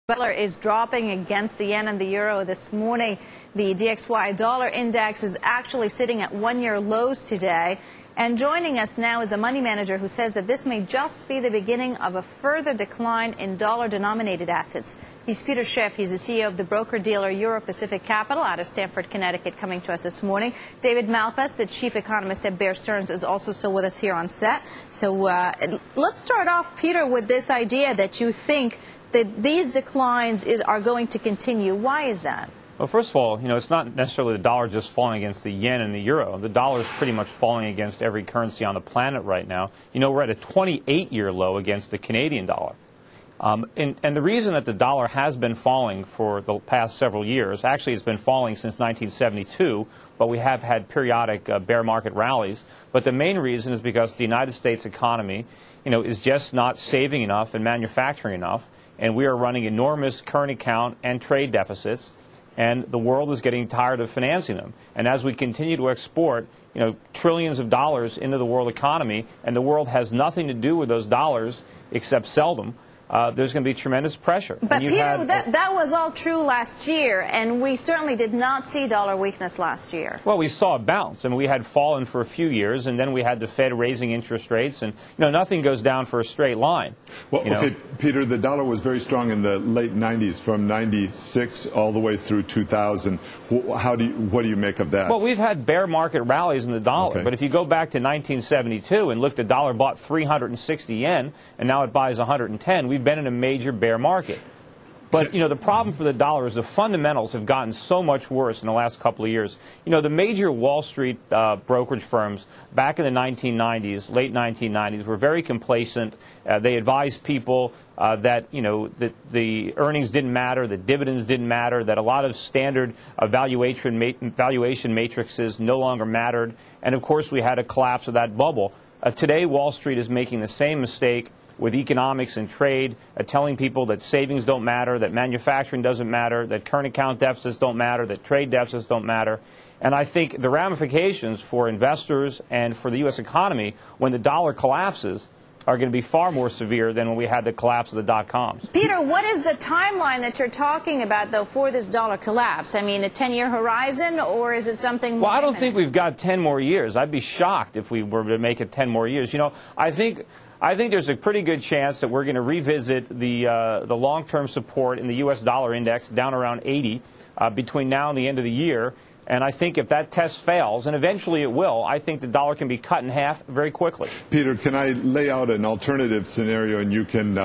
Dollar is dropping against the yen and the euro this morning. The DXY dollar index is actually sitting at one-year lows today. And joining us now is a money manager who says that this may just be the beginning of a further decline in dollar-denominated assets. He's Peter Schiff. He's the CEO of the broker-dealer Euro Pacific Capital out of Stamford, Connecticut, coming to us this morning. David Malpass, the chief economist at Bear Stearns, is also still with us here on set. So let's start off, Peter, with this idea that you think that these declines are going to continue. Why is that? Well, first of all, it's not necessarily the dollar just falling against the yen and the euro. The dollar is pretty much falling against every currency on the planet right now. We're at a 28-year low against the Canadian dollar. And the reason that the dollar has been falling for the past several years, actually it's been falling since 1972, but we have had periodic bear market rallies. But the main reason is because the United States economy, is just not saving enough and manufacturing enough. And we are running enormous current account and trade deficits, and the world is getting tired of financing them. And as we continue to export, trillions of dollars into the world economy, and the world has nothing to do with those dollars except sell them, there's going to be tremendous pressure. But Peter, that was all true last year, and we certainly did not see dollar weakness last year. Well, we saw a bounce. I mean, we had fallen for a few years, and then we had the Fed raising interest rates, and nothing goes down for a straight line. Well, okay, Peter, the dollar was very strong in the late 90s, from 96 all the way through 2000. What do you make of that? Well, we've had bear market rallies in the dollar, but if you go back to 1972 and look, the dollar bought 360 yen, and now it buys 110. We've been in a major bear market. But, the problem for the dollar is the fundamentals have gotten so much worse in the last couple of years. The major Wall Street brokerage firms back in the 1990s, late 1990s, were very complacent. They advised people that, that the earnings didn't matter, the dividends didn't matter, that a lot of standard valuation matrices no longer mattered. And, of course, we had a collapse of that bubble. Today, Wall Street is making the same mistake with economics and trade, telling people that savings don't matter, that manufacturing doesn't matter, that current account deficits don't matter, that trade deficits don't matter. And I think the ramifications for investors and for the U.S. economy when the dollar collapses are going to be far more severe than when we had the collapse of the dot-coms. Peter, what is the timeline that you're talking about, though, for this dollar collapse? I mean, a 10-year horizon, or is it something more? Well, I don't think we've got 10 more years. I'd be shocked if we were to make it 10 more years. I think there's a pretty good chance that we're going to revisit the long-term support in the U.S. dollar index down around 80 between now and the end of the year. And I think if that test fails, and eventually it will, I think the dollar can be cut in half very quickly. Peter, can I lay out an alternative scenario, and you can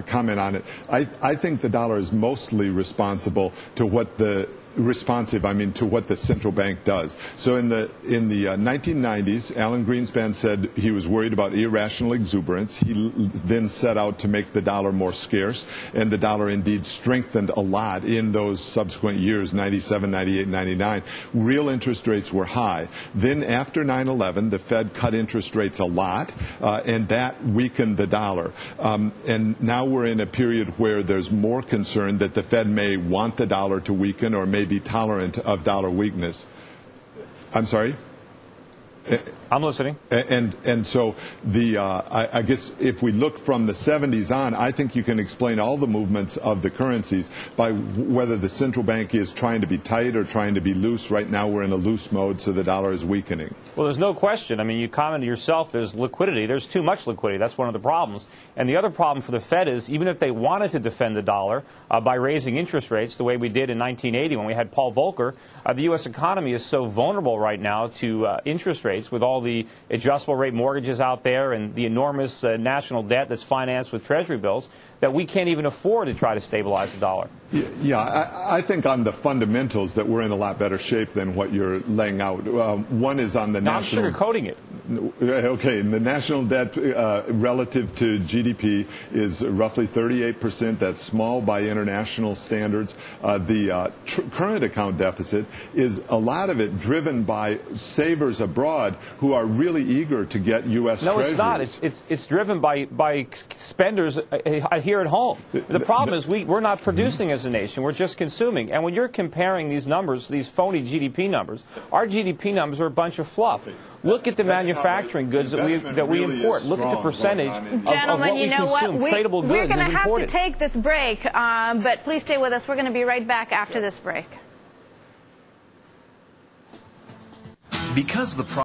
comment on it? I think the dollar is mostly responsible to what the to what the central bank does. So in the 1990s, Alan Greenspan said he was worried about irrational exuberance. He then set out to make the dollar more scarce, and the dollar indeed strengthened a lot in those subsequent years, 97, 98, 99. Real interest rates were high. Then after 9/11, the Fed cut interest rates a lot, and that weakened the dollar. And now we're in a period where there's more concern that the Fed may want the dollar to weaken or may be tolerant of dollar weakness. I'm sorry? I'm listening. And so I guess if we look from the 70s on, I think you can explain all the movements of the currencies by whether the central bank is trying to be tight or trying to be loose. Right now we're in a loose mode, so the dollar is weakening. Well, there's no question. I mean, you commented yourself, there's liquidity. There's too much liquidity. That's one of the problems. And the other problem for the Fed is even if they wanted to defend the dollar by raising interest rates the way we did in 1980 when we had Paul Volcker, the U.S. economy is so vulnerable right now to interest rates with all the adjustable rate mortgages out there and the enormous national debt that's financed with Treasury bills that we can't even afford to try to stabilize the dollar. Yeah, I think on the fundamentals that we're in a lot better shape than what you're laying out. One is on the national... I'm sugarcoating it. Okay, the national debt relative to GDP is roughly 38%. That's small by international standards. The current account deficit is a lot of it driven by savers abroad abroad who are really eager to get U.S. No, treasuries. it's not. It's driven by spenders here at home. The problem is we're not producing as a nation. We're just consuming. And when you're comparing these numbers, these phony GDP numbers, our GDP numbers are a bunch of fluff. Look at the manufacturing goods that we import. Look at the percentage of what we consume. Tradable goods we're going to is have imported. to take this break, but please stay with us. We're going to be right back after this break. Because the